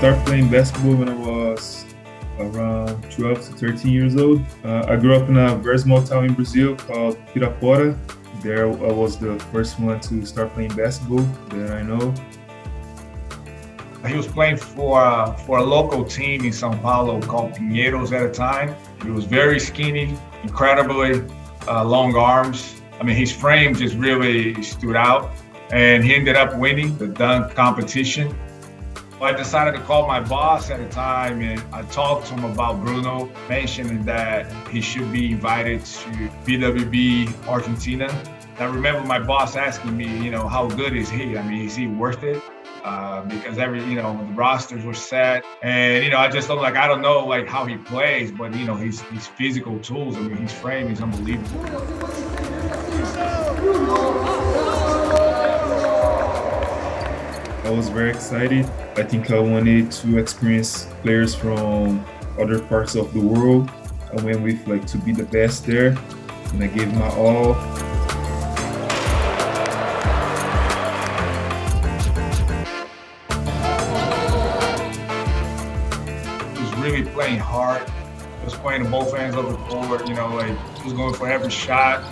started playing basketball when I was around 12 to 13 years old. I grew up in a very small town in Brazil called Pirapora. There I was the first one to start playing basketball that I know. He was playing for a local team in São Paulo called Pinheiros at the time. He was very skinny, incredibly long arms. I mean, his frame just really stood out, and he ended up winning the dunk competition. I decided to call my boss at the time, and I talked to him about Bruno, mentioning that he should be invited to BWB Argentina. I remember my boss asking me, how good is he? I mean, is he worth it? Because the rosters were set, and I just felt like I don't know how he plays, but his physical tools. I mean, his frame is unbelievable. I was very excited. I think I wanted to experience players from other parts of the world. I went with to be the best there, and I gave my all. Really playing hard. He was playing to both ends of the court. He was going for every shot.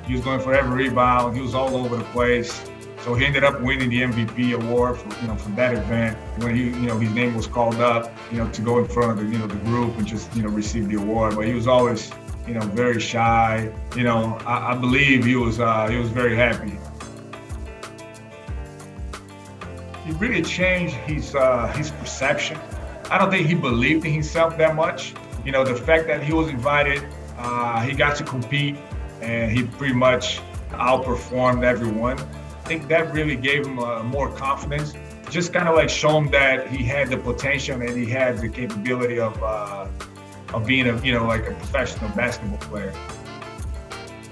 He was going for every rebound. He was all over the place. So he ended up winning the MVP award for that event. When his name was called up, to go in front of the group and just receive the award. But he was always very shy. I believe he was very happy. He really changed his perception. I don't think he believed in himself that much. The fact that he was invited, he got to compete, and he pretty much outperformed everyone. I think that really gave him more confidence. Just kind of show him that he had the potential and he had the capability of being a professional basketball player.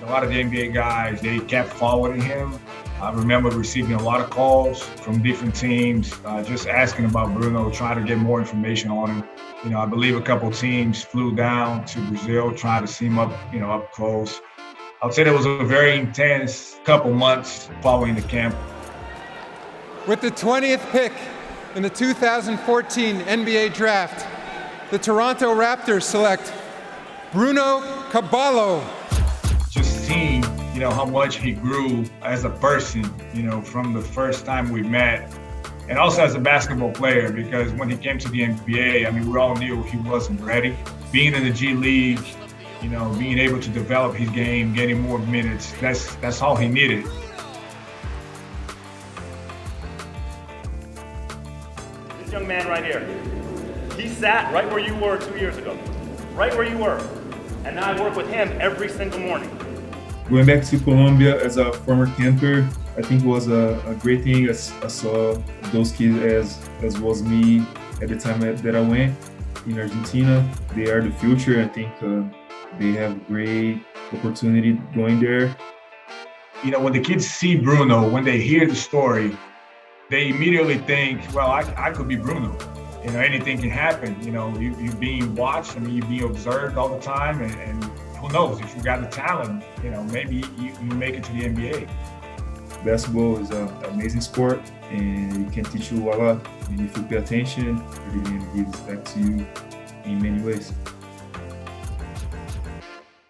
A lot of the NBA guys, they kept following him. I remember receiving a lot of calls from different teams, just asking about Bruno, trying to get more information on him. I believe a couple teams flew down to Brazil, trying to see him up close. I would say there was a very intense couple months following the camp. With the 20th pick in the 2014 NBA Draft, the Toronto Raptors select Bruno Caboclo. Just seeing how much he grew as a person, from the first time we met, and also as a basketball player, because when he came to the NBA, I mean, we all knew he wasn't ready. Being in the G League, being able to develop his game, getting more minutes, that's all he needed. This young man right here, he sat right where you were 2 years ago, right where you were, and now I work with him every single morning. Going back to Colombia as a former camper, I think it was a great thing. I saw those kids as was me at the time that I went in Argentina. They are the future. I think they have great opportunity going there. When the kids see Bruno, when they hear the story, they immediately think, well, I could be Bruno. Anything can happen. You're being watched. I mean, you're being observed all the time, and who knows, if you got the talent, maybe you make it to the NBA. Basketball is an amazing sport, and it can teach you a lot. And if you pay attention, it really gives back to you in many ways.